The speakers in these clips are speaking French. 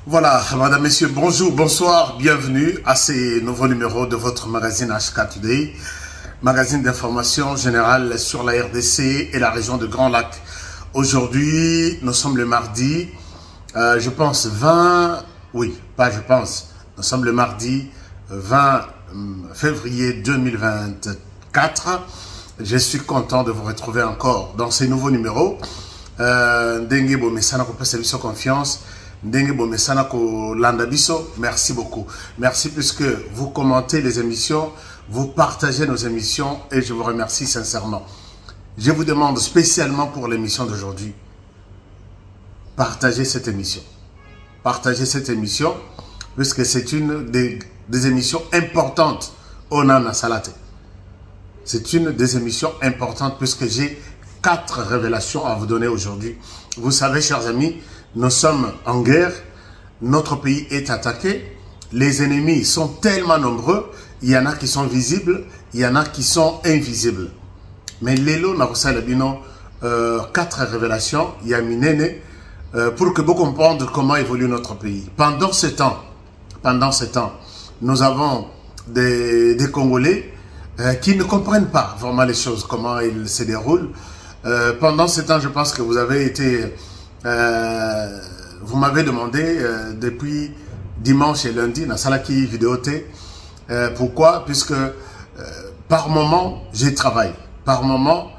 Voilà, madame, messieurs, bonjour, bonsoir, bienvenue à ces nouveaux numéros de votre magazine HK Today, magazine d'information générale sur la RDC et la région de Grand Lac. Aujourd'hui, nous sommes le mardi, je pense 20, oui, pas je pense, nous sommes le mardi 20 février 2024. Je suis content de vous retrouver encore dans ces nouveaux numéros. Ndenge Bomesana ko pesa biso confiance. Ndenge Bomesana ko landa biso. Merci beaucoup. Merci puisque vous commentez les émissions, vous partagez nos émissions et je vous remercie sincèrement. Je vous demande spécialement pour l'émission d'aujourd'hui, partagez cette émission. Partagez cette émission puisque c'est une des émissions importantes au Nana Salate. C'est une des émissions importantes puisque j'ai 4 révélations à vous donner aujourd'hui. Vous savez, chers amis, nous sommes en guerre, notre pays est attaqué, les ennemis sont tellement nombreux, il y en a qui sont visibles, il y en a qui sont invisibles. Mais Lelo Narusalabino, 4 révélations, Yaminene, pour que vous compreniez comment évolue notre pays. Pendant ce temps, nous avons des Congolais qui ne comprennent pas vraiment les choses, comment ils se déroulent. Pendant ce temps, je pense que vous avez été... vous m'avez demandé depuis dimanche et lundi, dans Salaki Vidéoté, pourquoi? Puisque par moment, je travaille. Par moment,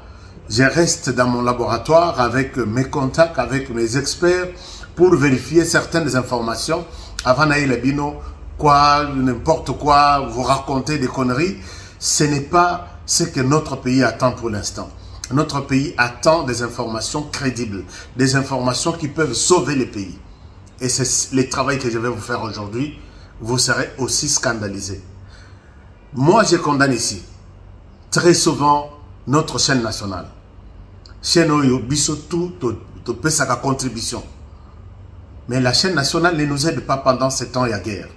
je reste dans mon laboratoire avec mes contacts, avec mes experts, pour vérifier certaines informations avant d'aller la bino, quoi, n'importe quoi, vous raconter des conneries. Ce n'est pas ce que notre pays attend pour l'instant. Notre pays attend des informations crédibles, des informations qui peuvent sauver le pays. Et c'est le travail que je vais vous faire aujourd'hui. Vous serez aussi scandalisés. Moi, je condamne ici, très souvent, notre chaîne nationale. Chaîne Oyo, Bissotou, sa contribution. Mais la chaîne nationale ne nous aide pas pendant ce temps, il y a guerre.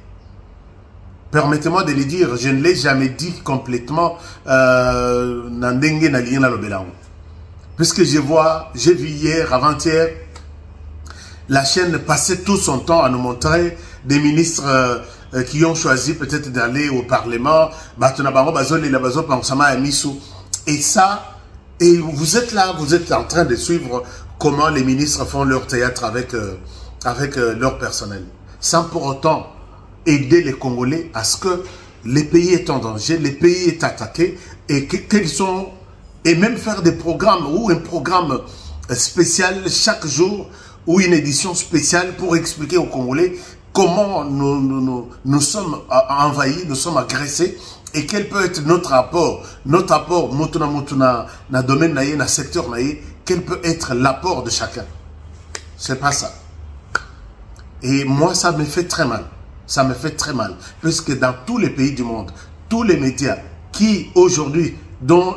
Permettez-moi de le dire, je ne l'ai jamais dit complètement puisque j'ai vu hier, avant-hier, la chaîne passait tout son temps à nous montrer des ministres qui ont choisi peut-être d'aller au Parlement. Et ça, et vous êtes là, vous êtes en train de suivre comment les ministres font leur théâtre avec leur personnel. Sans pour autant aider les Congolais à ce que le pays est en danger, le pays est attaqué et qu'ils sont, et même faire des programmes ou un programme spécial chaque jour ou une édition spéciale pour expliquer aux Congolais comment nous sommes envahis, nous sommes agressés et quel peut être notre apport na domaine naïe, na secteur naïe, quel peut être l'apport de chacun. C'est pas ça. Et moi, ça me fait très mal. Ça me fait très mal, puisque dans tous les pays du monde, tous les médias qui aujourd'hui, dans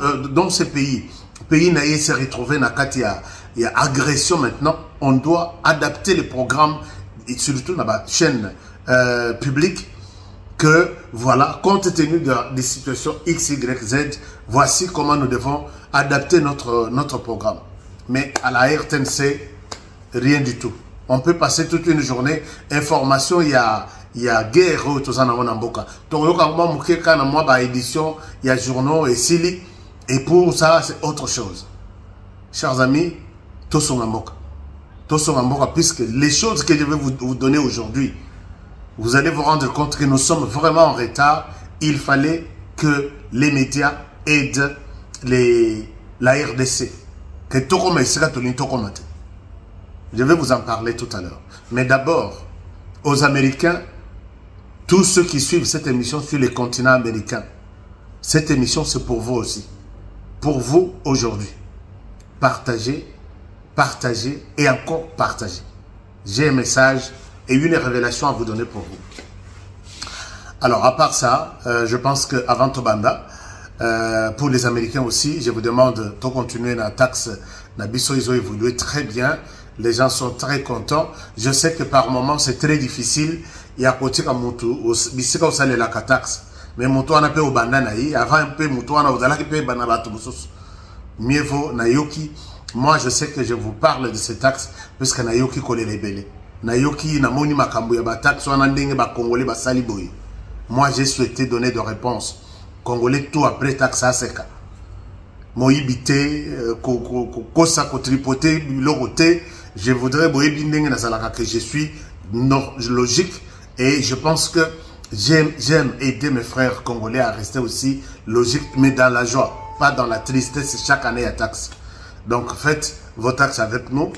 ces pays naïe s'est retrouvé dans il y a agression maintenant, on doit adapter les programmes, et surtout dans la chaîne publique, que voilà, compte tenu des situations X, Y, Z, voici comment nous devons adapter notre programme. Mais à la RTNC, rien du tout. On peut passer toute une journée, information, il y a guerre tout ça dans mboka. Donc édition, il y a journaux et sili et pour ça c'est autre chose. Chers amis, tous sont mboka. Tous sont mboka puisque les choses que je vais vous donner aujourd'hui, vous allez vous rendre compte que nous sommes vraiment en retard. Il fallait que les médias aident la RDC. Que je vais vous en parler tout à l'heure. Mais d'abord, aux Américains, tous ceux qui suivent cette émission sur le continent américain, cette émission c'est pour vous aussi. Pour vous aujourd'hui. Partagez, partagez et encore partagez. J'ai un message et une révélation à vous donner pour vous. Alors à part ça, je pense qu'avant Tobanda, pour les Américains aussi, je vous demande de continuer la taxe. Nabiso, ils ont évolué très bien. Les gens sont très contents. Je sais que par moments, c'est très difficile. Il y a côté comme Moutou, bisika au salé la taxe. Mais Moutou on a payé au bandana. Avant un peu Moutou on a au dalaki payé banana tout mieux vaut Nayoki. Moi, je sais que je vous parle de ces taxes puisque Nayoki collé les belés. nayoki namoni makambo ya bataxe wana ndenge ba congolais basali boye. Moi j'ai souhaité donner de réponse. Congolais tout après taxe aseka. Moïbité, kosa kotripoté, loroté, je voudrais boye ndenge na salaka que je suis logique et je pense que j'aime aider mes frères congolais à rester aussi logique mais dans la joie, pas dans la tristesse chaque année à taxe. Donc faites vos taxes avec nous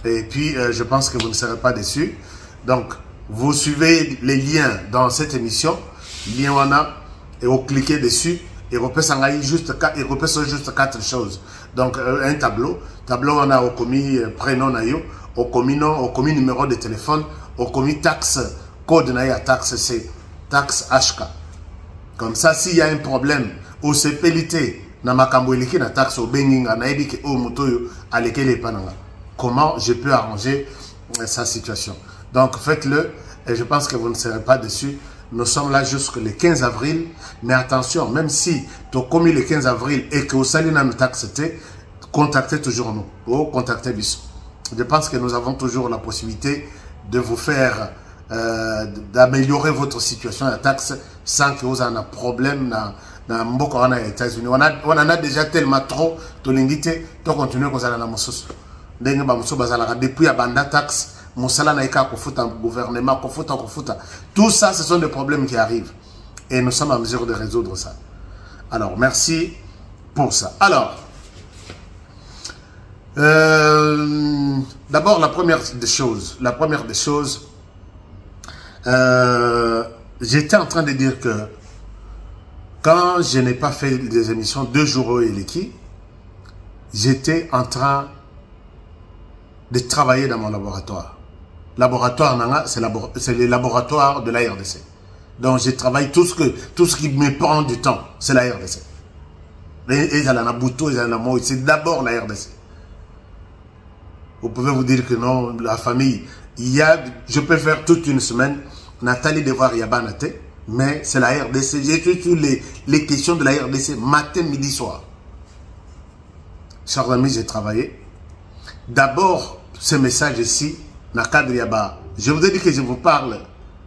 et puis je pense que vous ne serez pas déçus. Donc vous suivez les liens dans cette émission, lien wana et vous cliquez dessus et vous pouvez juste 4 choses. Donc un tableau on a au commis prénom nayo, au commis nom, au commis numéro de téléphone, au commis taxe code nayo taxe c'est taxe HK. Comme ça s'il y a un problème au CPLT na makambo eliki na taxe au benginga na ebiki o motoyo alekele pananga. Comment je peux arranger sa situation? Donc faites-le et je pense que vous ne serez pas déçus. Nous sommes là jusqu'au 15 avril. Mais attention, même si tu as commis le 15 avril et que vous allez nous taxer, contactez toujours nous. Ou contactez Bissot. Je pense que nous avons toujours la possibilité de vous faire, d'améliorer votre situation à taxe sans que vous ayez un problème dans les États-Unis. On en a déjà tellement trop de l'ingité, tu continues comme ça dans la moussous. Depuis la bande taxe, Moussala naïka kofuta gouvernement, kofuta. Tout ça, ce sont des problèmes qui arrivent. Et nous sommes en mesure de résoudre ça. Alors, merci pour ça. Alors, d'abord, la première des choses, j'étais en train de dire que quand je n'ai pas fait des émissions 2 jours et l'équipe, j'étais en train de travailler dans mon laboratoire. Laboratoire, c'est le laboratoire de la RDC. Donc, je travaille tout ce qui me prend du temps, c'est la RDC. C'est d'abord la RDC. Vous pouvez vous dire que non, la famille, je peux faire toute une semaine, Nathalie Devoir Yabanate, mais c'est la RDC. J'ai fait toutes les questions de la RDC, matin, midi, soir. Chers amis, j'ai travaillé. D'abord, ce message ici, je vous ai dit que je vous parle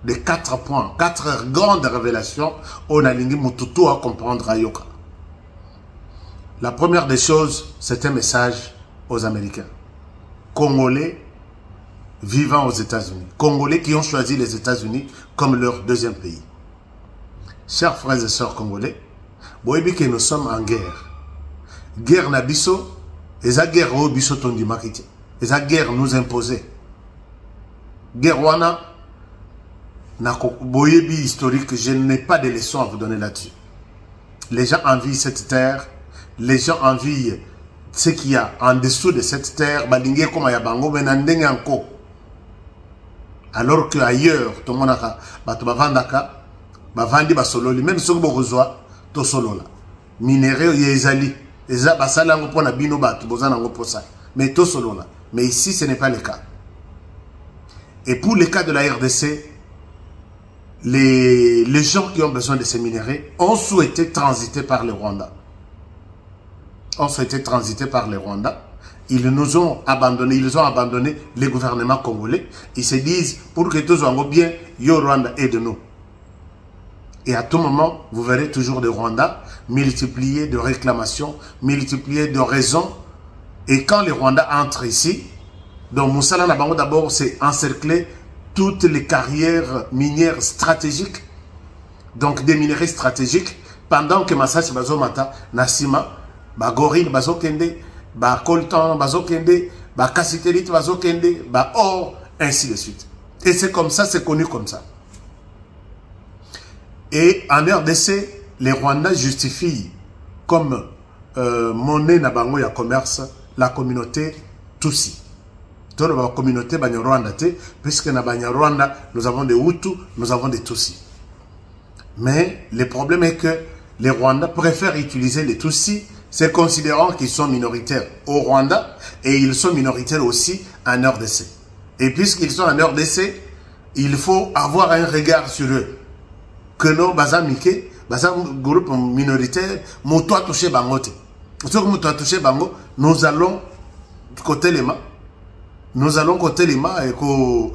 de 4 points, 4 grandes révélations. On a lingi mututu à comprendre à Yoka. La première des choses, c'est un message aux Américains. Congolais vivant aux États-Unis. Congolais qui ont choisi les États-Unis comme leur deuxième pays. Chers frères et sœurs congolais, vous voyez que nous sommes en guerre. Guerre nabiso, et la guerre au biso tondi makiti. Et la guerre nous imposait. Guerre wana, na boyebi historique, je n'ai pas de leçons à vous donner là-dessus. Les gens envient cette terre, les gens envient ce qu'il y a en dessous de cette terre, balingé comme ayabango, benandenge anko. Alors que ailleurs, tout le monde a batubavandaka, bavandi basololi, même si vous reçoit, to solola. Minéraux yezali, eza basala ngo pona bino batu bozana ngo posa. Mais to solola. Mais ici, ce n'est pas le cas. Et pour le cas de la RDC, les gens qui ont besoin de ces minéraux ont souhaité transiter par le Rwanda. Ils nous ont abandonné, les gouvernements congolais. Ils se disent, pour que tout soit bien, yo Rwanda aide-nous. Et à tout moment, vous verrez toujours des Rwandais multipliés de réclamations, multipliés de raisons. Et quand les Rwandais entrent ici, donc Moussala Nabango d'abord c'est encercler toutes les carrières minières stratégiques, donc des minerais stratégiques, pendant que Massach Bazomata, Nassima, Gorille Bazokende, Coltan Bazokende, Cassiterite Bazokende, Or, ainsi de suite. Et c'est comme ça, c'est connu comme ça. Et en RDC, les Rwandais justifient comme monnaie Nabango ya commerce la communauté Tutsi. Dans la communauté Banyarwanda, puisque dans Banyarwanda, nous avons des Hutus, nous avons des Tutsis. Mais le problème est que les Rwandais préfèrent utiliser les Tutsis, c'est considérant qu'ils sont minoritaires au Rwanda et ils sont minoritaires aussi en RDC. Et puisqu'ils sont en RDC, il faut avoir un regard sur eux. Que nos Bazamike, groupe minoritaire, Moutoua touché Bangote. Nous allons côté les mains. nous allons côté les mains et qu'on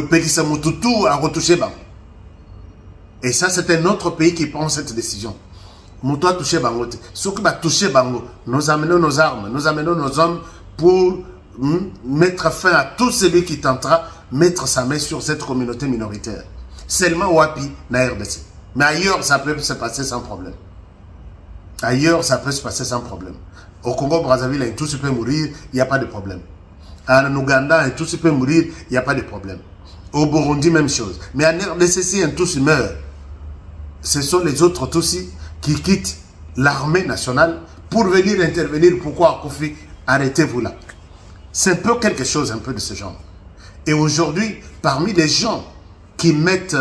pétisse tout à retoucher bango. Et ça, c'est un autre pays qui prend cette décision. Moutou a touché bango. Ce qui va toucher bango, nous amenons nos armes, nous amenons nos hommes pour mettre fin à tout celui qui tentera mettre sa main sur cette communauté minoritaire. Seulement Wapi, na RDC. Mais ailleurs, ça peut se passer sans problème. Ailleurs, ça peut se passer sans problème. Au Congo-Brazzaville, tout se peut mourir, il n'y a pas de problème. En Ouganda, tout se peut mourir, il n'y a pas de problème. Au Burundi, même chose. Mais en RDC, si un Tutsi meurt, ce sont les autres Tutsis qui quittent l'armée nationale pour venir intervenir. Pourquoi, Kofi? Arrêtez-vous là. C'est un peu quelque chose, un peu de ce genre. Et aujourd'hui, parmi les gens qui mettent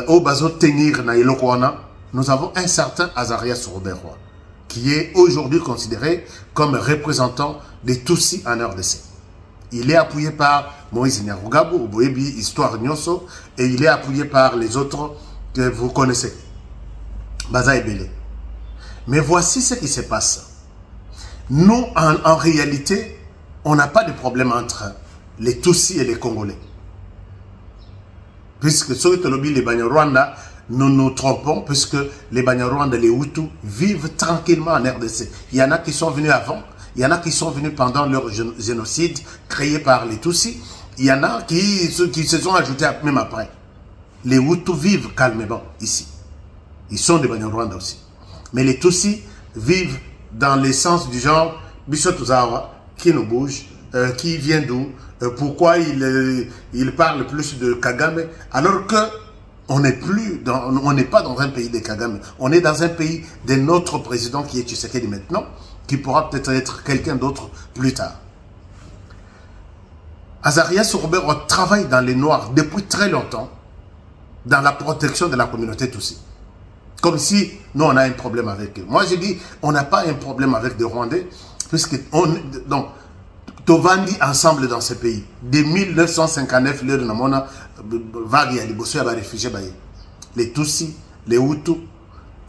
au bazo tenir na Ilokwana, nous avons un certain Azarias Robert-Roy, qui est aujourd'hui considéré comme représentant des Tutsis en RDC. Il est appuyé par Moïse Nyarugabo, Boebi, Histoire Nyoso, et il est appuyé par les autres que vous connaissez. Baza Ebele. Mais voici ce qui se passe. Nous, en réalité, on n'a pas de problème entre les Tutsis et les Congolais. Puisque sur les Banyarwanda, nous nous trompons, puisque les Banyarwanda et les Hutus vivent tranquillement en RDC. Il y en a qui sont venus avant, il y en a qui sont venus pendant leur génocide créé par les Tutsis, il y en a qui se sont ajoutés même après. Les Hutus vivent calmement ici. Ils sont des Banyarwanda aussi. Mais les Tutsis vivent dans l'essence du genre Bissotuzawa, qui nous bouge, qui vient d'où, pourquoi il parle plus de Kagame, alors que on n'est pas dans un pays de Kagame, on est dans un pays de notre président qui est Tshisekedi maintenant, qui pourra peut-être être quelqu'un d'autre plus tard. Azarias Robert travaille dans les Noirs depuis très longtemps, dans la protection de la communauté Tutsi. Comme si nous, on a un problème avec eux. Moi, je dis, on n'a pas un problème avec des Rwandais, puisque donc, Tovandi ensemble dans ce pays. Dès 1959, l'heure de Namona, vague y a des réfugiés. Les Tutsis, les Hutus,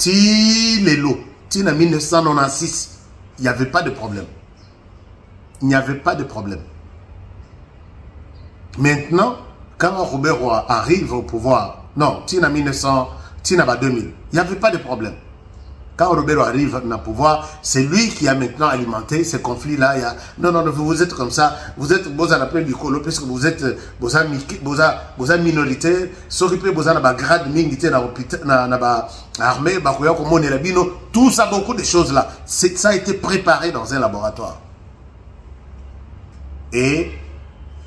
les Lo, en 1996, il n'y avait pas de problème. Il n'y avait pas de problème. Maintenant, quand Robert Roy arrive au pouvoir, non, en 1900, en 2000, il n'y avait pas de problème. Quand Robert arrive au pouvoir, c'est lui qui a maintenant alimenté ces conflits-là. Non, vous êtes comme ça, vous êtes du colo, parce que vous êtes minoritaire, s'occuper de grade militaire dans l'armée, tout ça, beaucoup de choses là. Ça a été préparé dans un laboratoire. Et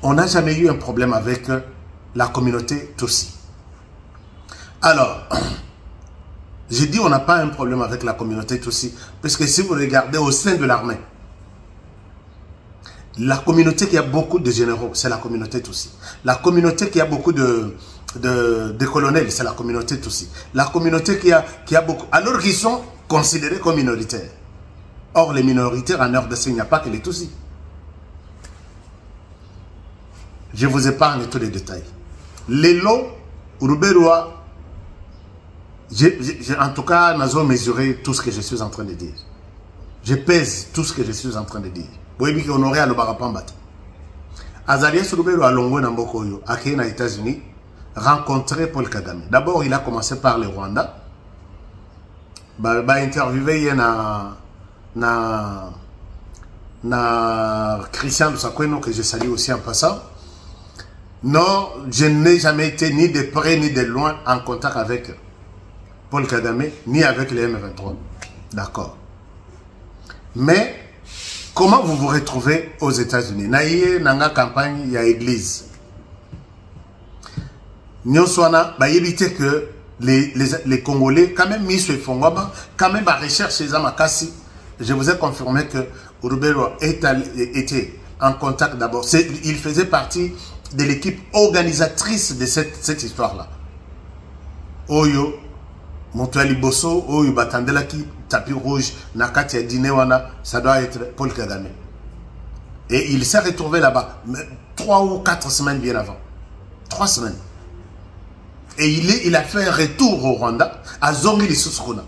on n'a jamais eu un problème avec la communauté Tutsi. Alors, j'ai dit on n'a pas un problème avec la communauté Tutsi, parce que si vous regardez au sein de l'armée, la communauté qui a beaucoup de généraux, c'est la communauté Tutsi. La communauté qui a beaucoup de colonels, c'est la communauté Tutsi. La communauté qui a beaucoup... Alors qu'ils sont considérés comme minoritaires. Or, les minoritaires en RDC, il n'y a pas que les Tutsis. Je vous épargne tous les détails. Les lots, Ruberoa, en tout cas, nous avons mesuré tout ce que je suis en train de dire. Je pèse tout ce que je suis en train de dire. Vous voyez qu'on aurait à l'Obarapambat. Azarias Ruberoa Longo Nambokoyo, à aux États-Unis, rencontré Paul Kagame. D'abord, il a commencé par le Rwanda. Il a interviewé Christian Lusakweno, que je salue aussi en passant. Non, je n'ai jamais été ni de près ni de loin en contact avec Paul Kagame, ni avec les M23. D'accord. Mais, comment vous vous retrouvez aux États-Unis? Naïe, nanga campagne, il y a église. Nyoswana, bah, éviter que les Congolais, quand même, mis sur Fongoma, quand même, bah, recherche chez Amakasi, je vous ai confirmé que Urubero était en contact d'abord. Il faisait partie de l'équipe organisatrice de cette histoire-là. Oyo, Montouali Bosso, Oyo Batandelaki, tapis rouge, Nakati Dinewana, ça doit être Paul Kagame. Et il s'est retrouvé là-bas 3 ou 4 semaines bien avant. 3 semaines. Et il a fait un retour au Rwanda, à Zongi Lissousrouna.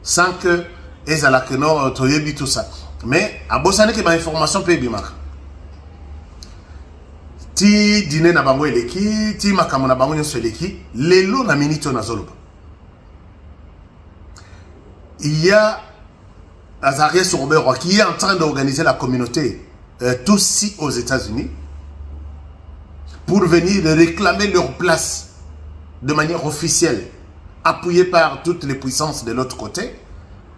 Sans que Ezalakeno, Toyebi, tout ça. Mais, à Bossane, qui m'a information peut bien. ti dîner na bango eleki, ti makamo na bango nyonso eleki, lelo na minute na zoloba. Il y a Azarias Sorbero qui est en train d'organiser la communauté tous aux États-Unis pour venir réclamer leur place de manière officielle, appuyés par toutes les puissances de l'autre côté,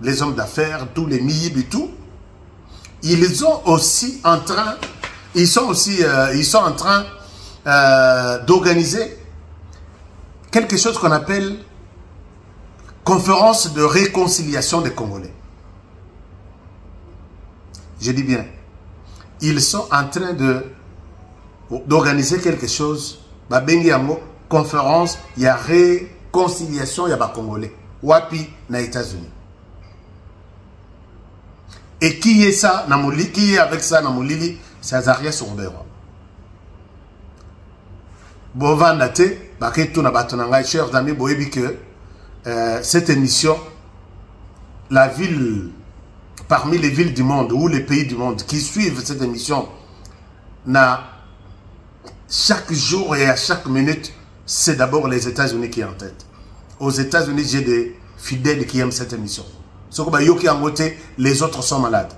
les hommes d'affaires, tous les MIB et tout. Ils sont en train d'organiser quelque chose qu'on appelle conférence de réconciliation des Congolais. Je dis bien, ils sont en train d'organiser quelque chose, conférence, il y a réconciliation, il y a Congolais, wapi na États-Unis. Et qui est ça, qui est avec ça, Namolili, c'est Azarias Sorbero. Bovandate, chers amis, boyebi que cette émission, la ville, parmi les villes du monde ou les pays du monde qui suivent cette émission, chaque jour et à chaque minute, c'est d'abord les États-Unis qui sont en tête. Aux États-Unis, j'ai des fidèles qui aiment cette émission. Les autres sont malades.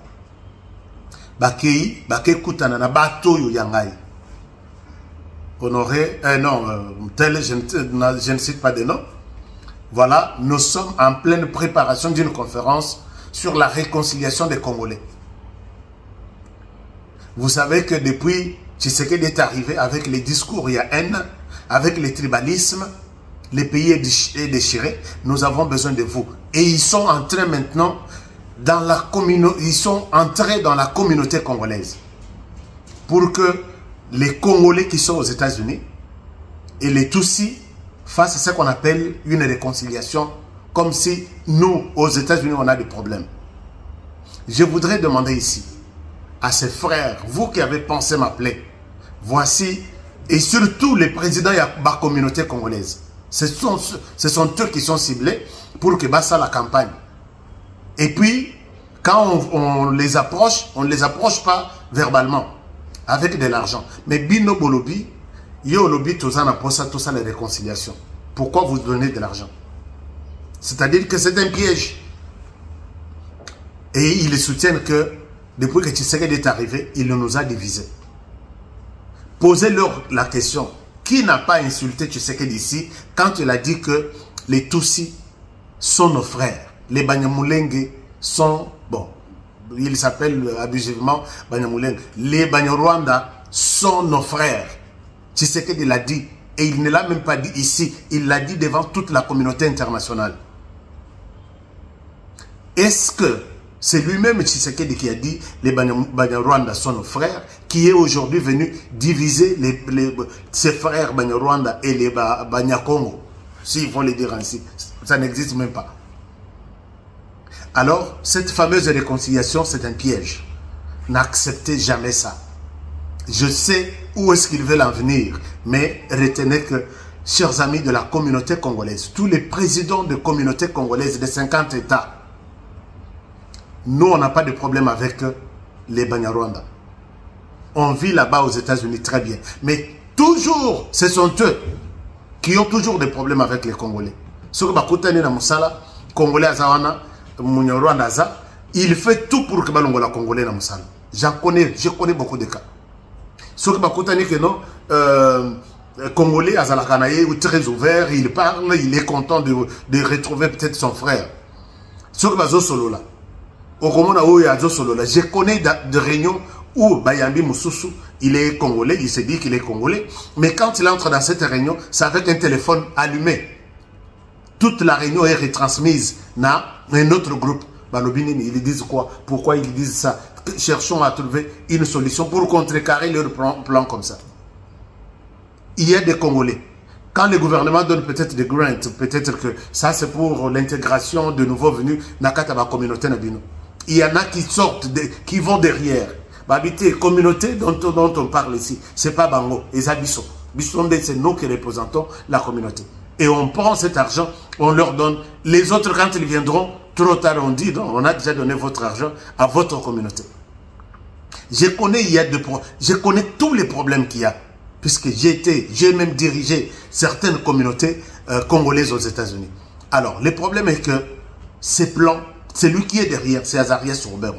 Honoré, je ne cite pas de nom. Voilà, nous sommes en pleine préparation d'une conférence sur la réconciliation des Congolais. Vous savez que depuis Tshisekedi est arrivé avec les discours, il y a haine, avec les tribalismes, le pays est déchiré, nous avons besoin de vous. Et ils sont entrés maintenant dans la communauté, ils sont entrés dans la communauté congolaise pour que les Congolais qui sont aux États-Unis et les Tutsis fassent ce qu'on appelle une réconciliation, comme si nous, aux États-Unis, on a des problèmes. Je voudrais demander ici à ces frères, vous qui avez pensé m'appeler, voici, et surtout les présidents de la communauté congolaise, ce sont eux qui sont ciblés pour que bassa la campagne. Et puis, quand on les approche pas verbalement, avec de l'argent. Mais Bino Bolobi, Yo Lobi, tout ça, les réconciliations. Pourquoi vous donnez de l'argent? C'est-à-dire que c'est un piège. Et ils soutiennent que, depuis que Tshisekedi est arrivé, il nous a divisés. Posez-leur la question. Qui n'a pas insulté Tshisekedi ici quand il a dit que les Tutsis sont nos frères? Les Banyamulenge sont, bon, ils s'appellent abusivement Banyamulenge. Les Banyarwanda sont nos frères. Tshisekedi l'a dit. Et il ne l'a même pas dit ici. Il l'a dit devant toute la communauté internationale. Est-ce que c'est lui-même Tshisekedi qui a dit les Banyarwanda sont nos frères, qui est aujourd'hui venu diviser ses frères Banyarwanda et les Banyakongo, s'ils vont les dire ainsi? Ça n'existe même pas. Alors, cette fameuse réconciliation, c'est un piège. N'acceptez jamais ça. Je sais où est-ce qu'ils veulent en venir, mais retenez que, chers amis de la communauté congolaise, tous les présidents de communauté congolaise de 50 États, nous, on n'a pas de problème avec les Banyarwanda. On vit là-bas aux États-Unis très bien. Mais toujours, ce sont eux qui ont toujours des problèmes avec les Congolais. Ce que Bakutani na Moussala, Congolais Azawana, Munyarwanda Aza, il fait tout pour que Balongola Congolais na Moussala. Je connais beaucoup de cas. Ce que Bakutani que non, Congolais Azalakanaye, très ouvert, il parle, il est content de retrouver peut-être son frère. Ce que Bazo Solo là. Je connais des réunions où Bayambi Moussoussou, il est congolais, il se dit qu'il est congolais, mais quand il entre dans cette réunion, c'est avec un téléphone allumé. Toute la réunion est retransmise dans un autre groupe. Balobinini, ils disent quoi? Pourquoi ils disent ça? Cherchons à trouver une solution pour contrecarrer leur plan comme ça. Il y a des Congolais. Quand le gouvernement donne peut-être des grants, peut-être que ça c'est pour l'intégration de nouveaux venus dans la communauté Nabino. Il y en a qui sortent, qui vont derrière. Habiter communauté dont on parle ici, c'est pas Bango, et Abisso. Bissonde, c'est nous qui représentons la communauté. Et on prend cet argent, on leur donne. Les autres, quand ils viendront, trop tard, on dit, non, on a déjà donné votre argent à votre communauté. Je connais tous les problèmes qu'il y a. puisque j'ai même dirigé certaines communautés congolaises aux États-Unis. Alors, le problème est que ces plans, c'est lui qui est derrière, c'est Azarias Robert.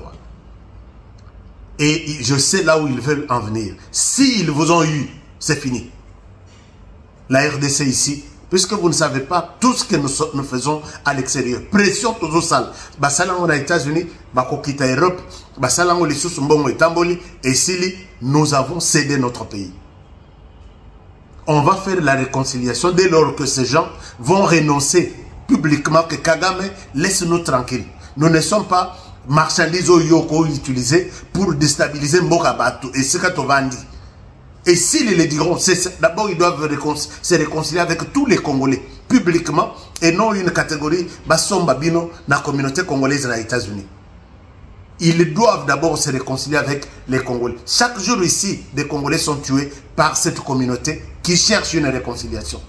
Et je sais là où ils veulent en venir. S'ils vous ont eu, c'est fini. La RDC ici, puisque vous ne savez pas tout ce que nous faisons à l'extérieur. Pression toujours sale. Basalango aux États-Unis, Bakokita Europe, Basalango les sous-mbongo et Tamboli, et Sili, nous avons cédé notre pays. On va faire la réconciliation dès lors que ces gens vont renoncer publiquement que Kagame laisse-nous tranquilles. Nous ne sommes pas marchandises au yoko utilisées pour déstabiliser Mbokabatu et Sekatovandi. Et s'ils le diront, d'abord ils doivent se réconcilier avec tous les Congolais, publiquement, et non une catégorie, Basomba Bino, la communauté congolaise aux États-Unis. Ils doivent d'abord se réconcilier avec les Congolais. Chaque jour ici, des Congolais sont tués par cette communauté qui cherche une réconciliation.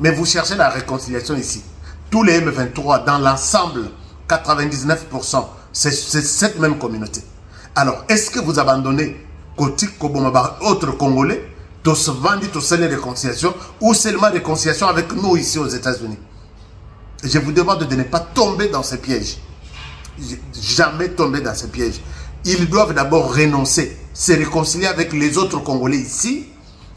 Mais vous cherchez la réconciliation ici. Tous les M23, dans l'ensemble, 99%, c'est cette même communauté. Alors, est-ce que vous abandonnez Kotik, Kobomaba, autres Congolais, tous vendus, tous les réconciliations, ou seulement réconciliation avec nous ici aux États-Unis? Je vous demande de ne pas tomber dans ces pièges. Jamais tomber dans ces pièges. Ils doivent d'abord renoncer, se réconcilier avec les autres Congolais ici,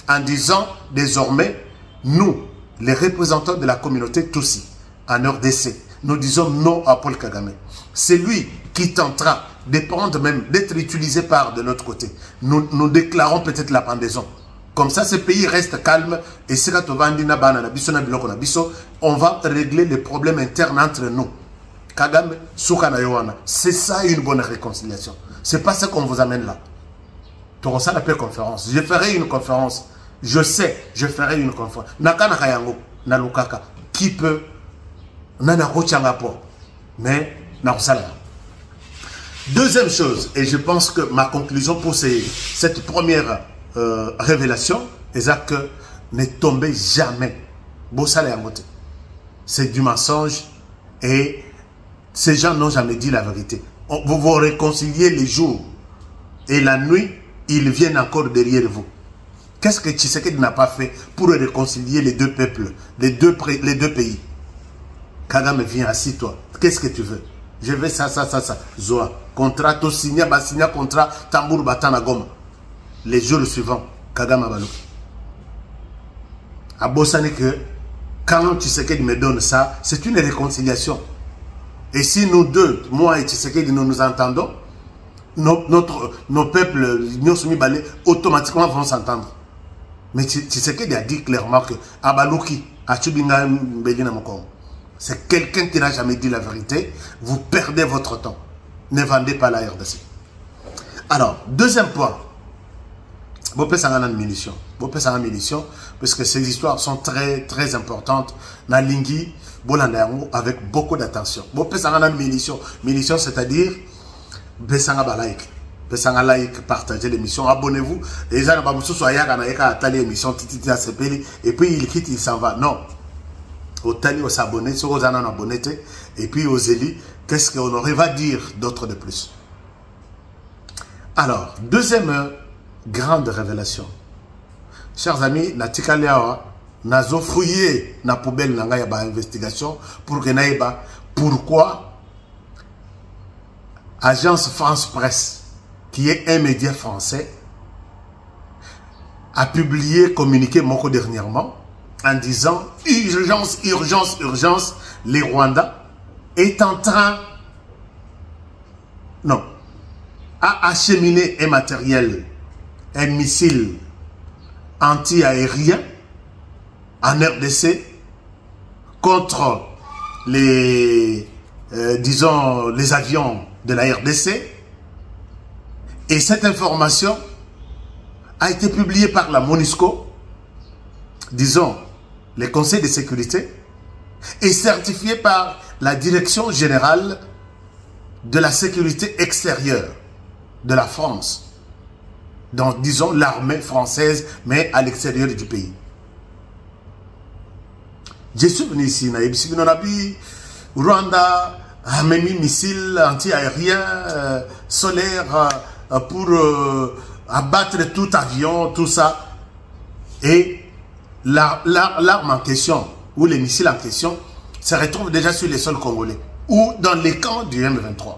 en disant désormais, nous, les représentants de la communauté Tutsi, en RDC, nous disons non à Paul Kagame. C'est lui qui tentera de prendre même, d'être utilisé par de l'autre côté. Nous déclarons peut-être la pendaison. Comme ça, ce pays reste calme et on va régler les problèmes internes entre nous. Kagame, Soukana Yowana. C'est ça une bonne réconciliation. C'est pas ça qu'on vous amène là. Donc ça l'appelle conférence. Je ferai une conférence. Je sais, je ferai une conférence. Nakana Kayango, Nalukaka, qui peut, Nana Rochangapo, mais Nausala. Deuxième chose, et je pense que ma conclusion pour cette première révélation, est que ne tombez jamais. C'est du mensonge et ces gens n'ont jamais dit la vérité. Vous vous réconciliez les jours et la nuit, ils viennent encore derrière vous. Qu'est-ce que Tshisekedi n'a pas fait pour réconcilier les deux peuples, les deux pays? Kagame vient, assis-toi. Qu'est-ce que tu veux? Je veux ça. Zoa. Contrat, to signé, contrat, tambour, batana, goma. Les jours suivants, Kagame Abalou. À Bossane que, quand Tshisekedi me donne ça, c'est une réconciliation. Et si nous deux, moi et Tshisekedi, nous entendons, nos peuples, nous sommes balés, automatiquement vont s'entendre. Mais Tshisekedi a dit clairement que Abalouki, Achubinga Mbelina Mokong, c'est quelqu'un qui n'a jamais dit la vérité. Vous perdez votre temps. Ne vendez pas la RDC. Alors, deuxième point. Vous pouvez s'en aller en munitions. Vous pouvez s'en aller en munitions, parce que ces histoires sont très, très importantes. Nalingi, Bolandayango, avec beaucoup d'attention. Vous pouvez s'en aller en munitions. Munitions, c'est-à-dire, Besanga Balaik. Besanga like, partagez l'émission, abonnez-vous. Les gens n'ont l'émission, et puis il quitte, il s'en va. Non. Au tali, aux abonnés, sur aux abonnés, et puis aux élus, qu'est-ce qu'on aurait va dire d'autre de plus? Alors, deuxième grande révélation. Chers amis, Natika Liawa, nazo fouillé na poubelle na ngaya ba investigation pour que naïba pourquoi Agence France Presse, qui est un média français, a publié, communiqué Moko dernièrement, en disant urgence, urgence, urgence, les Rwandais est en train, non, à acheminer un matériel, un missile anti-aérien en RDC contre les, disons, les avions de la RDC. Et cette information a été publiée par la MONUSCO, disons, les conseils de sécurité, et certifiée par la Direction générale de la sécurité extérieure de la France. Donc, disons, l'armée française, mais à l'extérieur du pays. Je suis venu ici, Rwanda a mis missile anti-aérien, solaire, pour abattre tout avion, tout ça. Et l'arme en question, ou les missiles en question, se retrouvent déjà sur les sols congolais, ou dans les camps du M23.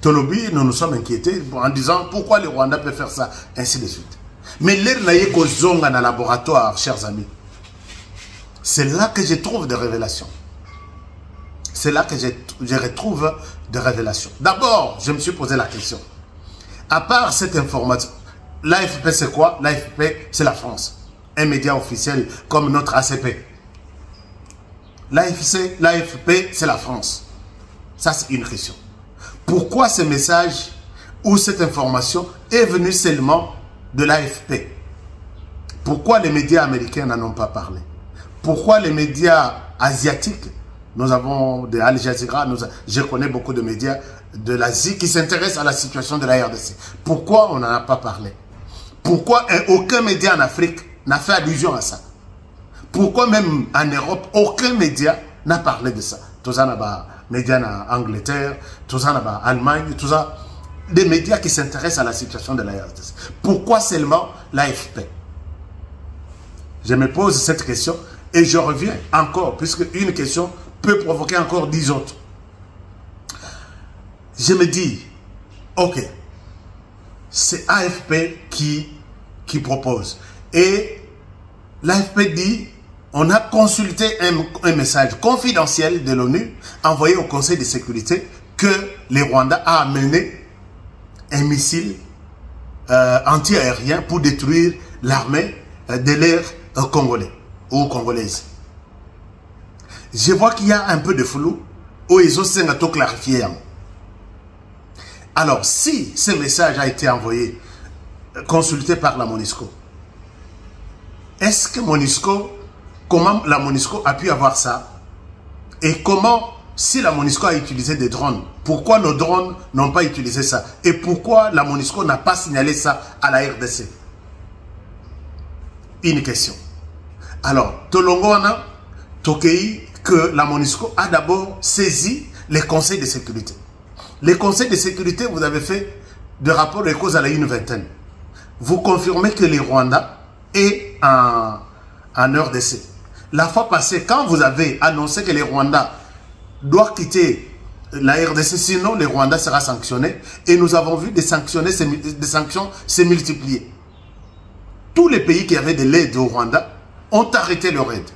Tolobi, nous nous sommes inquiétés en disant pourquoi le Rwanda peut faire ça, ainsi de suite. Mais l'air n'a qu'au zonga dans le laboratoire, chers amis. C'est là que je trouve des révélations. C'est là que je retrouve des révélations. D'abord, je me suis posé la question. À part cette information, l'AFP c'est quoi? L'AFP c'est la France. Un média officiel comme notre ACP. L'AFP c'est la France. Ça c'est une question. Pourquoi ce message ou cette information est venue seulement de l'AFP? Pourquoi les médias américains n'en ont pas parlé? Pourquoi les médias asiatiques, nous avons des Al Jazeera, je connais beaucoup de médias de l'Asie qui s'intéressent à la situation de la RDC. Pourquoi on n'en a pas parlé? Pourquoi aucun média en Afrique n'a fait allusion à ça? Pourquoi même en Europe, aucun média n'a parlé de ça? Tout ça, médias en Angleterre, tout ça, en Allemagne, tout ça, des médias qui s'intéressent à la situation de la RDC. Pourquoi seulement l'AFP? Je me pose cette question et je reviens encore, puisque une question peut provoquer encore 10 autres. Je me dis, ok, c'est AFP qui propose. Et l'AFP dit, on a consulté un message confidentiel de l'ONU envoyé au Conseil de sécurité que le Rwanda a amené un missile anti-aérien pour détruire l'armée de l'air congolais ou congolaise. Je vois qu'il y a un peu de flou où ils ont tout clarifié. Alors, si ce message a été envoyé, consulté par la MONUSCO, est-ce que MONUSCO, comment la MONUSCO a pu avoir ça? Et comment, si la MONUSCO a utilisé des drones, pourquoi nos drones n'ont pas utilisé ça? Et pourquoi la MONUSCO n'a pas signalé ça à la RDC? Une question. Alors, Tolongwana, Tokei, que la MONUSCO a d'abord saisi les conseils de sécurité. Les conseils de sécurité, vous avez fait de rapports de cause à la une vingtaine. Vous confirmez que les Rwandais est en RDC. La fois passée, quand vous avez annoncé que les Rwandais doivent quitter la RDC, sinon les Rwandais sera sanctionné, et nous avons vu des sanctions se multiplier. Tous les pays qui avaient de l'aide au Rwanda ont arrêté leur aide.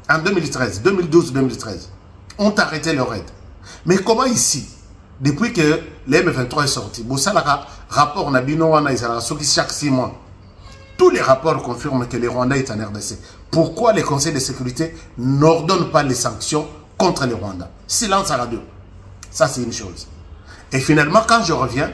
En 2013, 2012-2013, ont arrêté leur aide. Mais comment ici, depuis que l'M23 est sorti, rapport Nabino chaque 6 mois, tous les rapports confirment que les Rwandais est en RDC. Pourquoi les conseils de sécurité n'ordonnent pas les sanctions contre les Rwandais? Silence à radio. Ça, c'est une chose. Et finalement, quand je reviens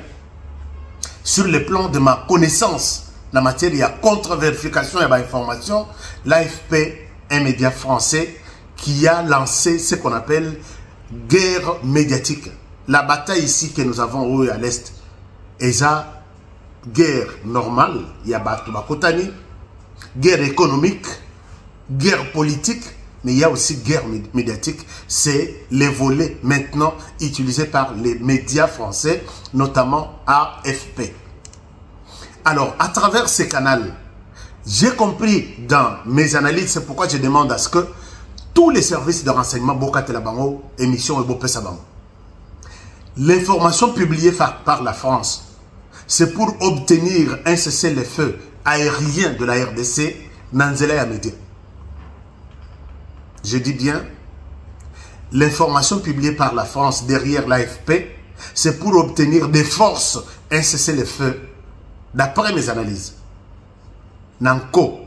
sur le plan de ma connaissance, la matière, il y a contre-vérification et information, l'AFP, un média français qui a lancé ce qu'on appelle guerre médiatique. La bataille ici que nous avons à l'Est, et ça, guerre normale, il y a Batubakotani, guerre économique, guerre politique, mais il y a aussi guerre médiatique. C'est les volets maintenant utilisés par les médias français, notamment AFP. Alors, à travers ces canaux, j'ai compris dans mes analyses, c'est pourquoi je demande à ce que tous les services de renseignement, Bokatelabango, émission et Bopesabango, l'information publiée par la France, c'est pour obtenir un cessez-le-feu aérien de la RDC, Nanzela et Amédia. Je dis bien, l'information publiée par la France derrière l'AFP, c'est pour obtenir des forces un cessez-le-feu, d'après mes analyses, Nanko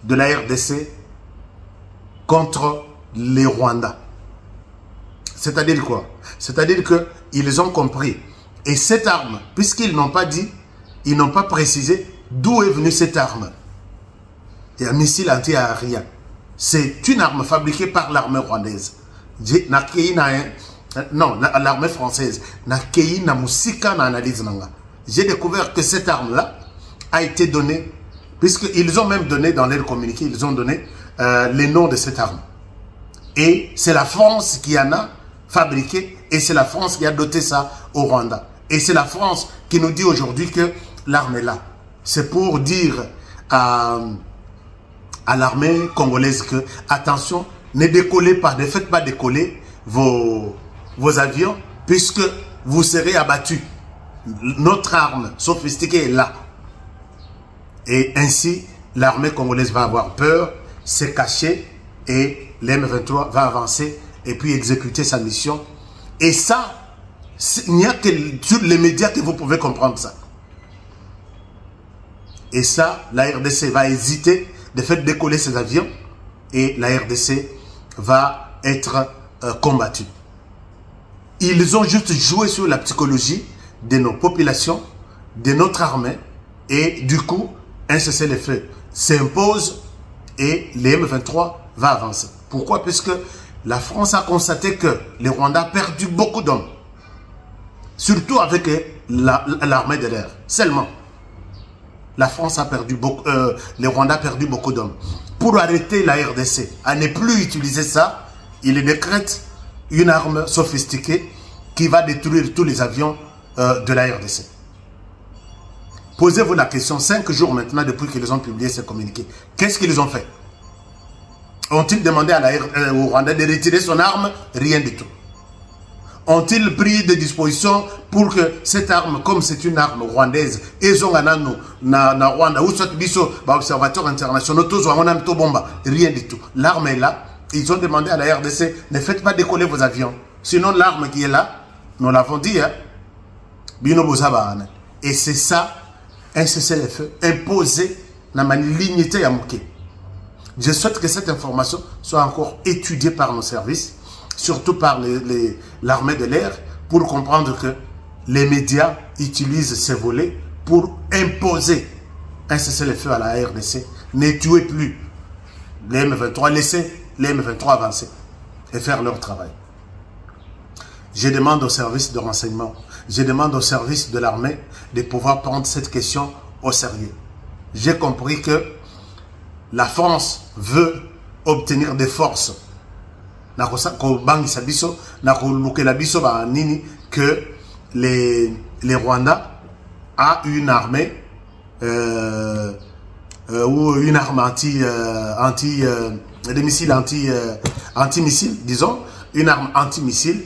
de la RDC contre les Rwandais. C'est-à-dire quoi? C'est-à-dire qu'ils ont compris. Et cette arme, puisqu'ils n'ont pas dit, ils n'ont pas précisé d'où est venue cette arme. C'est un missile anti-aérien. C'est une arme fabriquée par l'armée rwandaise. Non, l'armée française. J'ai découvert que cette arme-là a été donnée, puisqu'ils ont même donné dans leur communiqué, ils ont donné les noms de cette arme. Et c'est la France qui en a fabriqué, et c'est la France qui a doté ça au Rwanda. Et c'est la France qui nous dit aujourd'hui que l'arme est là. c'est pour dire à l'armée congolaise que, attention, ne décollez pas, ne faites pas décoller vos avions, puisque vous serez abattus. Notre arme sophistiquée est là. Et ainsi, l'armée congolaise va avoir peur, se cacher, et l'M23 va avancer et puis exécuter sa mission. Et ça, il n'y a que sur les médias que vous pouvez comprendre ça. Et ça, la RDC va hésiter de faire décoller ses avions et la RDC va être combattue. Ils ont juste joué sur la psychologie de nos populations, de notre armée, et du coup, un cessez-le-feu s'impose et le M23 va avancer. Pourquoi? Puisque la France a constaté que le Rwanda a perdu beaucoup d'hommes. Surtout avec l'armée de l'air. Seulement. La France a perdu beaucoup, le Rwanda a perdu beaucoup d'hommes. Pour arrêter la RDC à ne plus utiliser ça, il décrète une arme sophistiquée qui va détruire tous les avions de la RDC. Posez-vous la question, 5 jours maintenant depuis qu'ils ont publié ce communiqué, qu'est-ce qu'ils ont fait? Ont-ils demandé au Rwanda de retirer son arme? Rien du tout. Ont-ils pris des dispositions pour que cette arme, comme c'est une arme rwandaise, ils ont na Rwanda, ou soit biso, observateurs internationaux, tous ont bomba? Rien du tout. L'arme est là. Ils ont demandé à la RDC, ne faites pas décoller vos avions. Sinon, l'arme qui est là, nous l'avons dit, hein, et c'est ça, un cessez-le-feu imposé dans ma lignité à Mouké. Je souhaite que cette information soit encore étudiée par nos services, surtout par l'armée de l'air, pour comprendre que les médias utilisent ces volets pour imposer un cessez-le-feu à la RDC. Ne tuez plus les M23, laissez les M23 avancer et faire leur travail. Je demande aux services de renseignement, je demande aux services de l'armée de pouvoir prendre cette question au sérieux. J'ai compris que la France veut obtenir des forces que les Rwandais a une armée ou une arme des missiles anti-missiles, disons, une arme anti-missile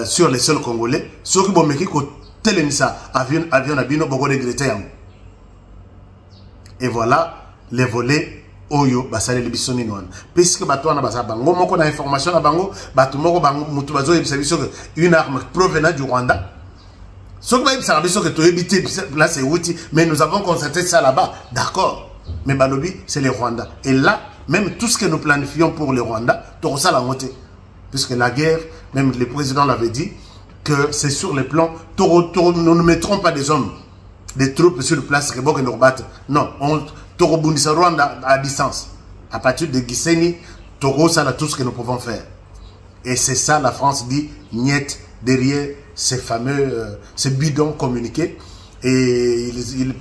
sur les sols congolais. Ceux qui vont me dire que ça avion abino beaucoup regretté. Et voilà les volets oyo basale libisoni noan. Puisque batouana basa bango moko na information na bango batu moko bango mutu bazo yebisa biso que une arme provenant du Rwanda. Ce qui va yebisa biso que to éviter là c'est outil, mais nous avons constaté ça là-bas. D'accord. Mais balobi c'est le Rwanda. Et là même tout ce que nous planifions pour le Rwanda, tout ça la montée. Puisque la guerre, même le président l'avait dit, que c'est sur le plan, nous ne mettrons pas des hommes, des troupes sur place, que nous battent. Non, on Torobundisa Rwanda à distance. À partir de Gisenyi, Togo, ça a tout ce que nous pouvons faire. Et c'est ça, la France dit, niet, derrière ces fameux, ces bidons communiqués. Et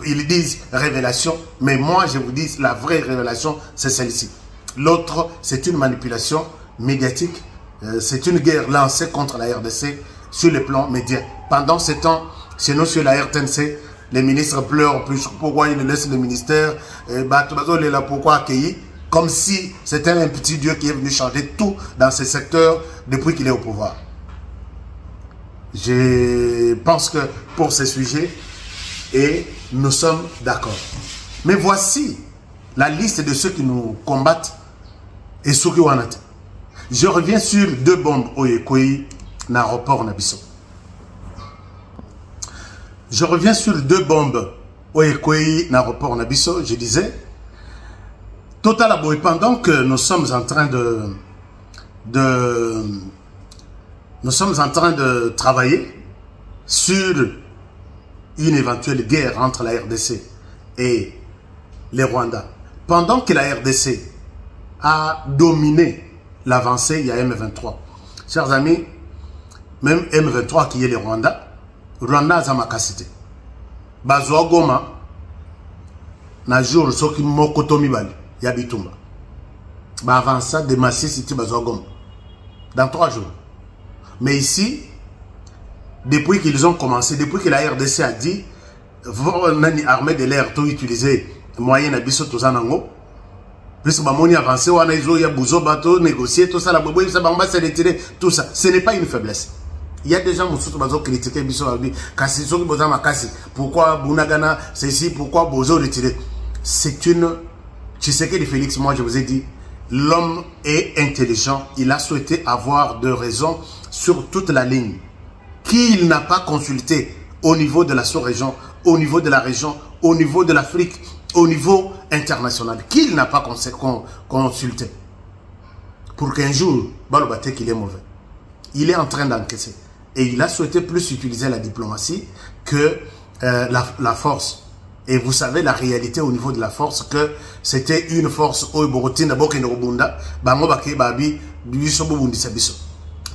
ils disent révélation, mais moi je vous dis, la vraie révélation, c'est celle-ci. L'autre, c'est une manipulation médiatique. C'est une guerre lancée contre la RDC sur le plan média. Pendant ce temps, chez nous, sur la RTNC, les ministres pleurent plus pourquoi ils laissent le ministère, pourquoi accueillir, comme si c'était un petit Dieu qui est venu changer tout dans ce secteur depuis qu'il est au pouvoir. Je pense que pour ce sujet, et nous sommes d'accord. Mais voici la liste de ceux qui nous combattent et ceux qui ont été. Je reviens sur 2 bombes au Yekoi, dans l'aéroport Nabiso. Je reviens sur 2 bombes au Yekoi, dans l'aéroport Nabiso. Je disais, Total Aboy, pendant que nous sommes en train de travailler sur une éventuelle guerre entre la RDC et les Rwandais, pendant que la RDC a dominé l'avancée, il y a M23. Chers amis, même M23 qui est le Rwanda a sa capacité. Bazwa Goma, na jour soki mokoto mibali, ya bitumba. Ba avant ça, de Massi City Bazwa Goma. Dans 3 jours. Mais ici, depuis qu'ils ont commencé, depuis que la RDC a dit, armée de l'air tout utiliser moyen à biso tout ça nango puisque bamoni avancé wana izo ya buzo bateau négocier tout ça la bobo ça bamba se retirer tout ça ce n'est pas une faiblesse. Il y a des gens qui ont critiqué biso abi kasi soki boza makasi pourquoi bunagana ceci pourquoi bozo retirer. C'est une Tshisekedi Félix, moi je vous ai dit, l'homme est intelligent, il a souhaité avoir de raisons sur toute la ligne qu'il n'a pas consulté au niveau de la sous-région, au niveau de la région, au niveau de l'Afrique, au niveau international, qu'il n'a pas consulté. Pour qu'un jour, Balobate qu'il est mauvais. Il est en train d'encaisser. Et il a souhaité plus utiliser la diplomatie que la force. Et vous savez la réalité au niveau de la force, que c'était une force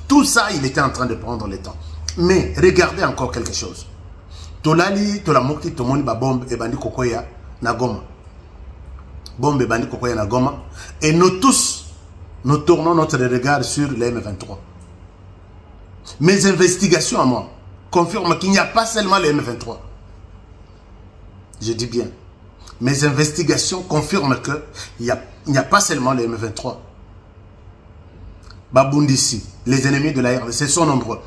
tout ça, il était en train de prendre le temps. Mais regardez encore quelque chose. Tolali, Tolamoki, Tomoni, bombe et bandi kokoya na Goma. Bombe et bandi kokoya na Goma. Et nous tous, nous tournons notre regard sur les M23. Mes investigations à moi confirment qu'il n'y a pas seulement les M23. Je dis bien. Mes investigations confirment qu'il n'y a pas seulement les M23. Babundisi, les ennemis de la RDC sont nombreux.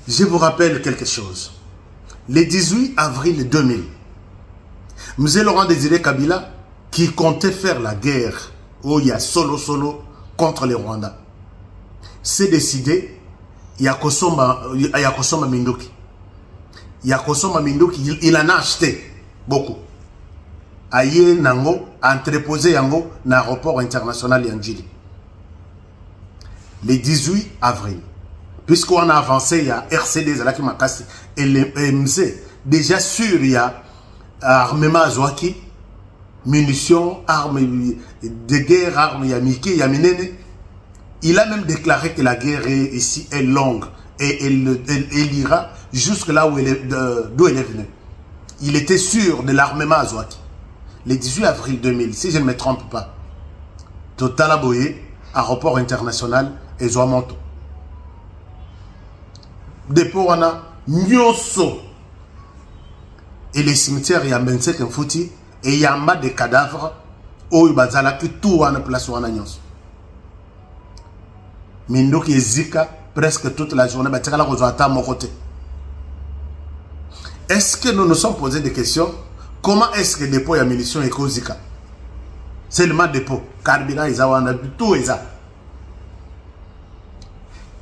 Je vous rappelle quelque chose. Le 18 avril 2000, M. Laurent Désiré Kabila, qui comptait faire la guerre, où il y a solo contre les Rwandais, s'est décidé, il y a Kosoma Mindoki. Yakosoma Mindoki, il en a acheté beaucoup. Aye Nango, entreposé Yango, dans l'aéroport international Yandjili. Le 18 avril. Puisqu'on a avancé, il y a RCD, Zalaki Makasi, et le MC. Déjà sûr, il y a armement Azwaki, munitions, armes de guerre, armes Yamiki, Yaminene. Il a même déclaré que la guerre ici est longue. Et elle ira jusque là où d'où elle est venue. Il était sûr de l'armement Azwaki. Le 18 avril 2000, si je ne me trompe pas, Total Aboye, aéroport international, et Zouamonto. Dépôt wana Nyoso. Et les cimetières, il y a Bensek Mfouti, et il y a un des cadavres, où il y a tout wana place wana Nyoso. Mindoki et Zika, presque toute la journée, mon côté. Est-ce que nous nous sommes posé des questions? Comment est-ce que le dépôt de munitions est Zika? C'est le dépôt. Carburant, tout est ça.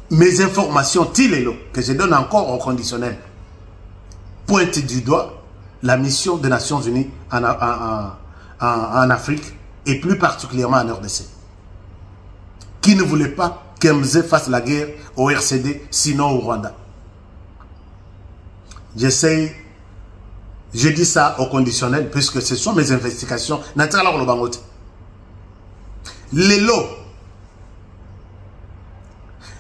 Mes informations, que je donne encore au conditionnel, pointent du doigt la mission des Nations Unies en Afrique et plus particulièrement en RDC, qui ne voulait pas qu'Mz fasse la guerre au RCD, sinon au Rwanda. J'essaie, je dis ça au conditionnel, puisque ce sont mes investigations. Les lots,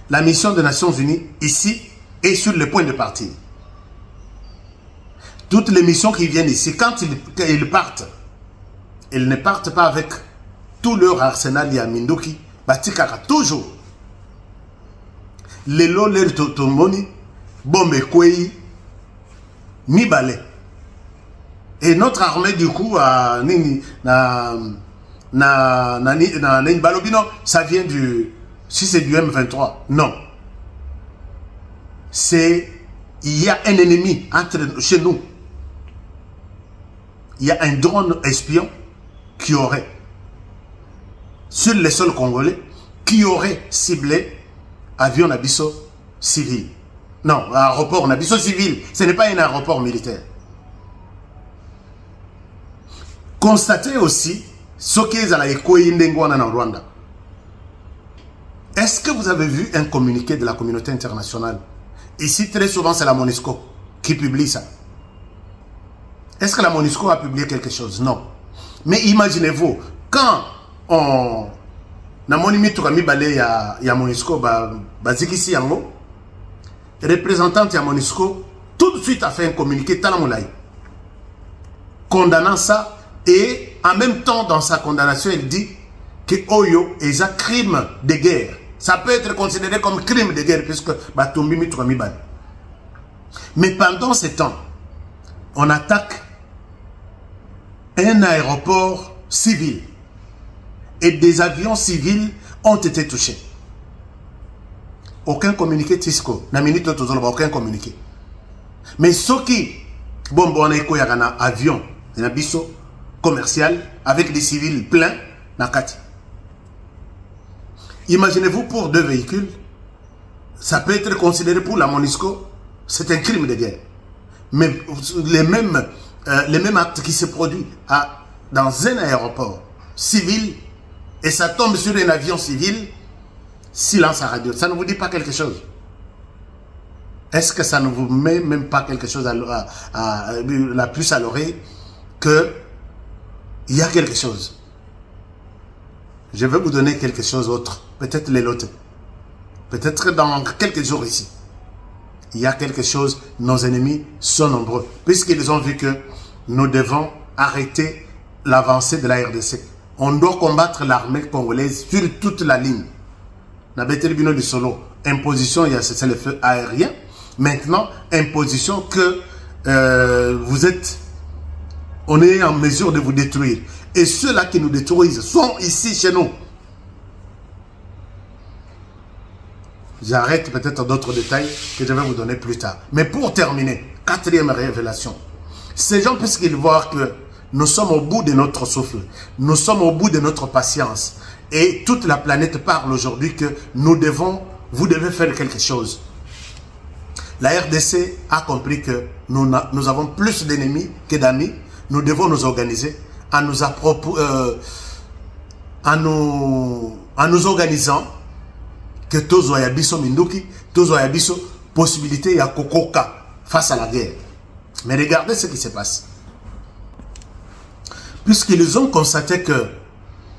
la mission des Nations Unies, ici, est sur le point de partir. Toutes les missions qui viennent ici, quand ils partent, ils ne partent pas avec tout leur arsenal Yamindoki, Batikara, toujours. Les lots, les totomoni, bombe kwei, mibale. Et notre armée, du coup, Balobino, ça vient du... Si c'est du M23, non. C'est... Il y a un ennemi chez nous. Il y a un drone espion qui aurait, sur les sols congolais, qui aurait ciblé avion Nabiso civil. Non, aéroport Nabiso civil. Ce n'est pas un aéroport militaire. Constatez aussi ce qu'ils ont été en Rwanda. Est-ce que vous avez vu un communiqué de la communauté internationale? Ici, très souvent, c'est la MONUSCO qui publie ça. Est-ce que la MONUSCO a publié quelque chose? Non. Mais imaginez-vous, quand on... Na monimi tukami balé ya MONUSCO bazikisi yango, représentante ya MONUSCO tout de suite a fait un communiqué talamulai condamnant ça, et en même temps dans sa condamnation elle dit que Oyo est un crime de guerre. Ça peut être considéré comme crime de guerre puisque batumbi tukami balé. Mais pendant ce temps, on attaque un aéroport civil et des avions civils ont été touchés. Aucun communiqué Tisco, na minute aucun communiqué. Mais ceux qui, bon, on a un avion, un abisso commercial avec des civils pleins, nakati. Imaginez-vous pour 2 véhicules, ça peut être considéré pour la MONUSCO, c'est un crime de guerre. Mais les mêmes actes qui se produisent dans un aéroport civil et ça tombe sur un avion civil, silence à radio. Ça ne vous dit pas quelque chose? Est-ce que ça ne vous met même pas quelque chose la puce à l'oreille qu'il y a quelque chose? Je vais vous donner quelque chose d'autre. Peut-être les lots. Peut-être dans quelques jours ici. Il y a quelque chose, nos ennemis sont nombreux. Puisqu'ils ont vu que nous devons arrêter l'avancée de la RDC. On doit combattre l'armée congolaise sur toute la ligne. Nabetelbino du Solo, imposition, il y a cessé le feu aérien. Maintenant, imposition que on est en mesure de vous détruire. Et ceux-là qui nous détruisent sont ici chez nous. J'arrête peut-être d'autres détails que je vais vous donner plus tard. Mais pour terminer, 4e révélation. Ces gens, puisqu'ils voient que nous sommes au bout de notre souffle, nous sommes au bout de notre patience, et toute la planète parle aujourd'hui que vous devez faire quelque chose. La RDC a compris que nous avons plus d'ennemis que d'amis. Nous devons nous organiser en nous organisant que tous Yabiso Minduki, tous Yabiso possibilité ya kokoka face à la guerre. Mais regardez ce qui se passe. Puisqu'ils ont constaté que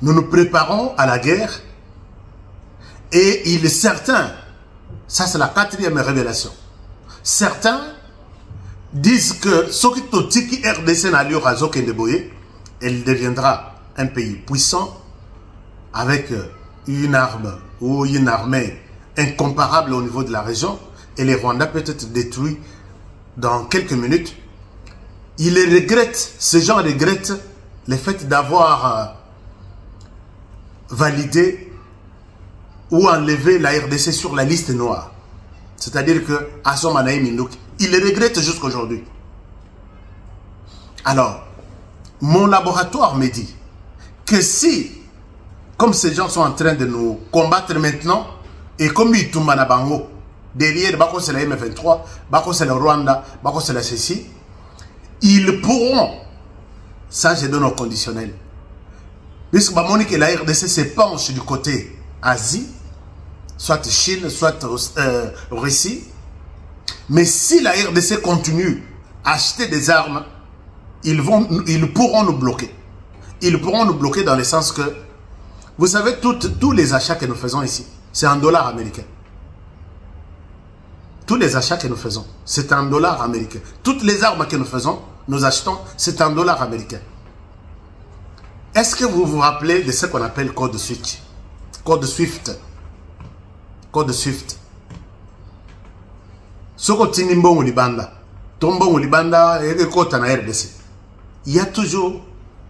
nous nous préparons à la guerre et certains, ça c'est la 4e révélation, certains disent que ce qui totiki RDC n'a lieu à Zokendeboye, elle deviendra un pays puissant avec une arme ou une armée incomparable au niveau de la région et les Rwandais peut être détruits dans quelques minutes. Ces gens regrettent le fait d'avoir validé ou enlevé la RDC sur la liste noire. C'est-à-dire que Assomanaï Mindouk, il le regrette jusqu'aujourd'hui. Alors, mon laboratoire me dit que si, comme ces gens sont en train de nous combattre maintenant, et comme ils tombent à Bango, derrière, Bako c'est la M23, Bako c'est le Rwanda, Bako c'est la CECI, ils pourront, ça je donne au conditionnel, puisque que la RDC se penche du côté Asie, soit Chine, soit Russie, mais si la RDC continue à acheter des armes, ils pourront nous bloquer. Ils pourront nous bloquer dans le sens que, vous savez, tous les achats que nous faisons ici, c'est en dollars américains. Tous les achats que nous faisons, c'est en dollars américains. Toutes les armes que nous faisons, nous achetons, c'est en dollars américains. Est-ce que vous vous rappelez de ce qu'on appelle code SWIFT? Code SWIFT. Code SWIFT. Soko Tinimbongo Libanda. Tombongo Libanda et Kota na RDC. Il y a toujours,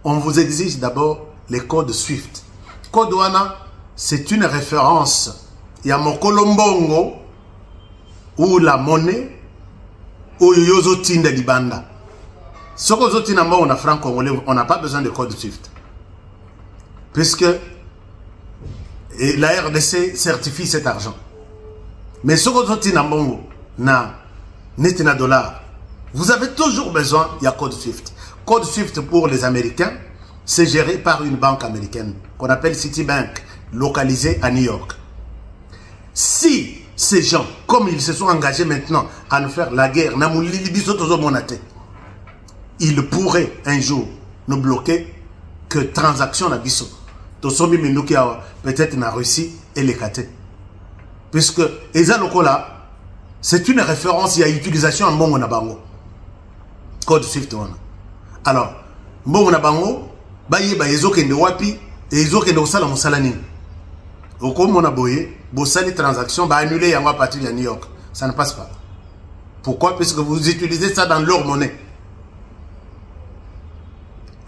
on vous exige d'abord les codes SWIFT. Code Wana, c'est une référence. Il y a Mokolombongo ou la monnaie ou Yozo Tinda Libanda. Soko Zotina Mbongo na franc congolais, on n'a pas besoin de code SWIFT. Puisque la RDC certifie cet argent. Mais Soko Zotina Mbongo na netina dollar, vous avez toujours besoin, il y a code SWIFT. Code SWIFT pour les Américains, c'est géré par une banque américaine qu'on appelle Citibank, localisée à New York. Si ces gens, comme ils se sont engagés maintenant à nous faire la guerre, ils pourraient un jour nous bloquer que transaction n'abisso. Peut-être en Russie et les KT. Puisque Ezalokola, c'est une référence, il y a utilisation en Mbongo Nabango. Code SWIFT. Alors, Mbongo Nabango, baye ba ezokende wapi et ezokende osala mosala nini. Okomona boye, bosali transaction ba annuler yango à partir de New York. Ça ne passe pas. Pourquoi? Parce que vous utilisez ça dans leur monnaie.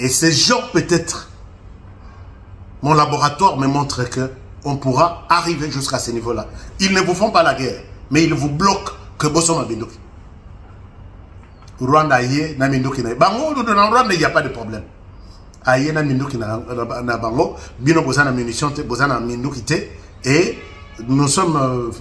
Et ces gens, peut-être, mon laboratoire me montre que on pourra arriver jusqu'à ce niveau-là. Ils ne vous font pas la guerre, mais ils vous bloquent que Bosso Mabindoki. Rwanda, aïe, na Mindoki na. Bango, dans Rwanda, il n'y a pas de problème. Aïe, na Mindoki na Bango, bino bozana munition, bozana Mindoki te, et nous sommes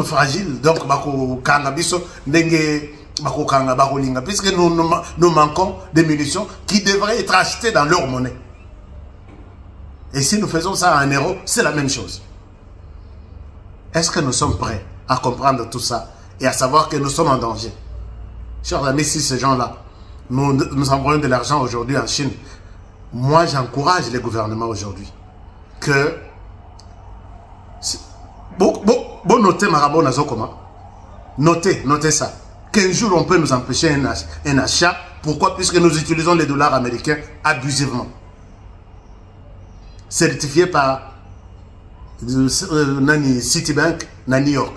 fragiles, donc bako kanga biso ndenge bako kanga bako linga, puisque nous manquons des munitions qui devraient être achetées dans leur monnaie. Et si nous faisons ça en euros, c'est la même chose. Est-ce que nous sommes prêts à comprendre tout ça et à savoir que nous sommes en danger? Chers amis, si ces gens-là, nous envoyons de l'argent aujourd'hui en Chine, moi j'encourage les gouvernements aujourd'hui que... Bon, notez Marabo Nazokoma. Notez ça. Qu'un jour on peut nous empêcher un achat. Pourquoi? Puisque nous utilisons les dollars américains abusivement. Certifié par Citibank, New York.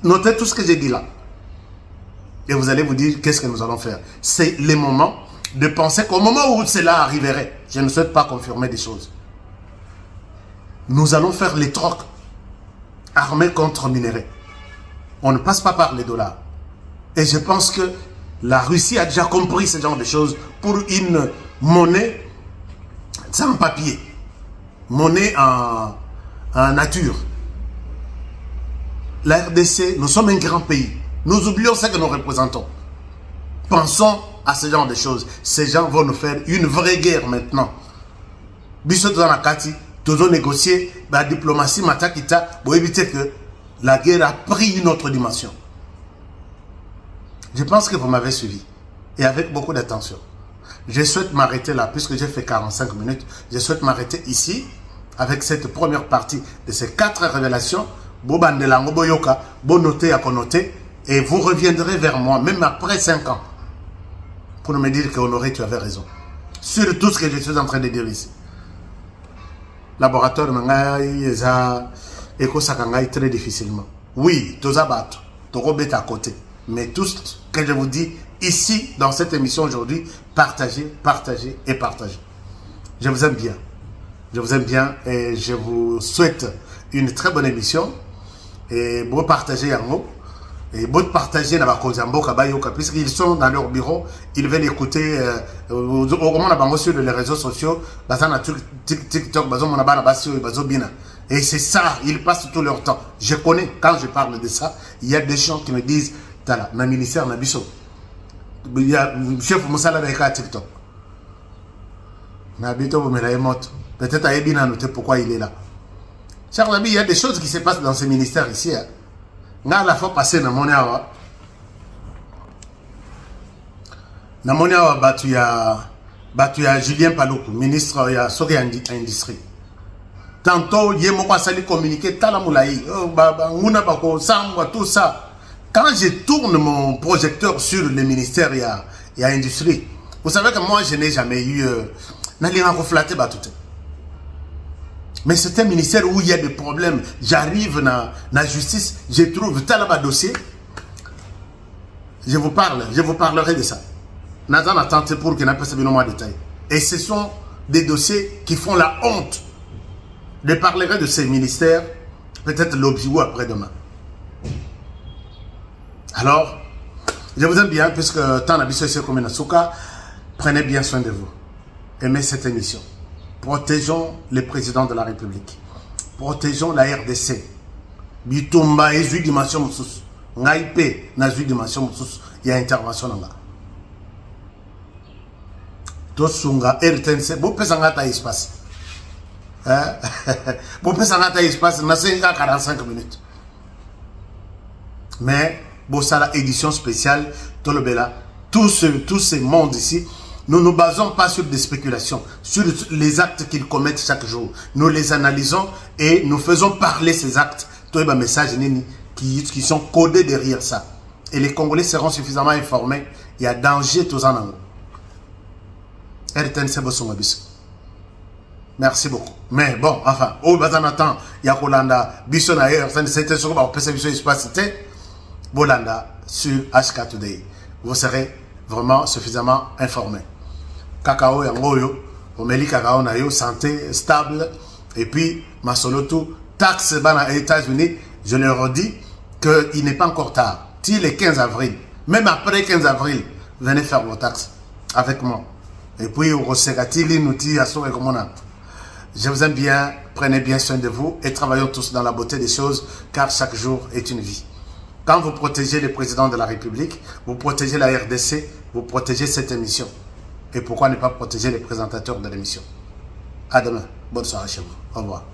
Notez tout ce que j'ai dit là. Et vous allez vous dire qu'est-ce que nous allons faire. C'est le moment de penser qu'au moment où cela arriverait, je ne souhaite pas confirmer des choses. Nous allons faire les trocs armés contre minéraux. On ne passe pas par les dollars. Et je pense que la Russie a déjà compris ce genre de choses pour une monnaie sans papier, monnaie en nature. La RDC, nous sommes un grand pays. Nous oublions ce que nous représentons. Pensons à ce genre de choses. Ces gens vont nous faire une vraie guerre maintenant. Bissot dans la Kati, tous négocier, la diplomatie, matakita, pour éviter que la guerre a pris une autre dimension. Je pense que vous m'avez suivi. Et avec beaucoup d'attention. Je souhaite m'arrêter là, puisque j'ai fait 45 minutes. Je souhaite m'arrêter ici, avec cette première partie de ces 4 révélations. Bobandelango boyoka, bon noter à connoter, et vous reviendrez vers moi, même après 5 ans, pour me dire que Honoré, tu avais raison. Sur tout ce que je suis en train de dire ici. Laboratoire Mangaï, Eko Sakangaï, très difficilement. Oui, Tozabat, Torobet à côté. Mais tout ce que je vous dis ici, dans cette émission aujourd'hui, partagez, partagez et partagez. Je vous aime bien. Je vous aime bien et je vous souhaite une très bonne émission. Et vous partagez en haut. Et vous partagez dans la puisqu'ils sont dans leur bureau, ils veulent écouter au moment sur les réseaux sociaux, TikTok, et c'est ça, ils passent tout leur temps. Je connais, quand je parle de ça, il y a des gens qui me disent, Tala, na ministère na biso. Il y a chef Moussala avec TikTok. Nabito vous me la émote. Peut-être à Ebina noter pourquoi il est là. Chers amis, il y a des choses qui se passent dans ce ministère ici. Nga la fois passée na Moniawa. Na Moniawa batu ya Julien Paloukou, ministre ya Soke Industrie. Tantôt yemo kwa sali communiquer tala moulaï, nguna bako sangwa tout ça. Quand je tourne mon projecteur sur le ministère et Industrie, vous savez que moi je n'ai jamais eu mais c'est un ministère où il y a des problèmes. J'arrive dans la justice, je trouve tel dossier. Je vous parlerai de ça. Nathan a tenté pour qu'il n'y ait pas de détails. Et ce sont des dossiers qui font la honte. Je parlerai de ces ministères, peut-être l'objet ou après-demain. Alors, je vous aime bien, puisque tant l'habitude c'est comme une souka, prenez bien soin de vous. Aimez cette émission. Protégeons le président de la République. Protégeons la RDC. Bitumba et dimension moussous. Ngaïpe na dimension moussous. Il y a intervention là. Tosunga RTNC. Vous pouvez s'en ta espace. Vous pouvez s'en ta espace. N'a 45 minutes. Mais Bossala édition spéciale, Tolobela, tout ce monde ici, nous ne nous basons pas sur des spéculations, sur les actes qu'ils commettent chaque jour. Nous les analysons et nous faisons parler ces actes. Tous les messages qui sont codés derrière ça. Et les Congolais seront suffisamment informés. Il y a danger tous en angle. RTNC Bossongabis. Merci beaucoup. Mais bon, enfin, au Bazanatan, Yakolanda, Bissona, c'était sur le PCB espace. Bolanda sur HK Today. Vous serez vraiment suffisamment informés. Cacao yangoyo, omeli cacao na yo, santé stable, et puis masoloto, taxe bana États-Unis, je leur dis qu'il n'est pas encore tard. Si le 15 avril, même après 15 avril, venez faire vos taxes avec moi. Et puis, je vous aime bien, prenez bien soin de vous et travaillons tous dans la beauté des choses, car chaque jour est une vie. Quand vous protégez le président de la République, vous protégez la RDC, vous protégez cette émission. Et pourquoi ne pas protéger les présentateurs de l'émission? À demain. Bonne soirée chez vous. Au revoir.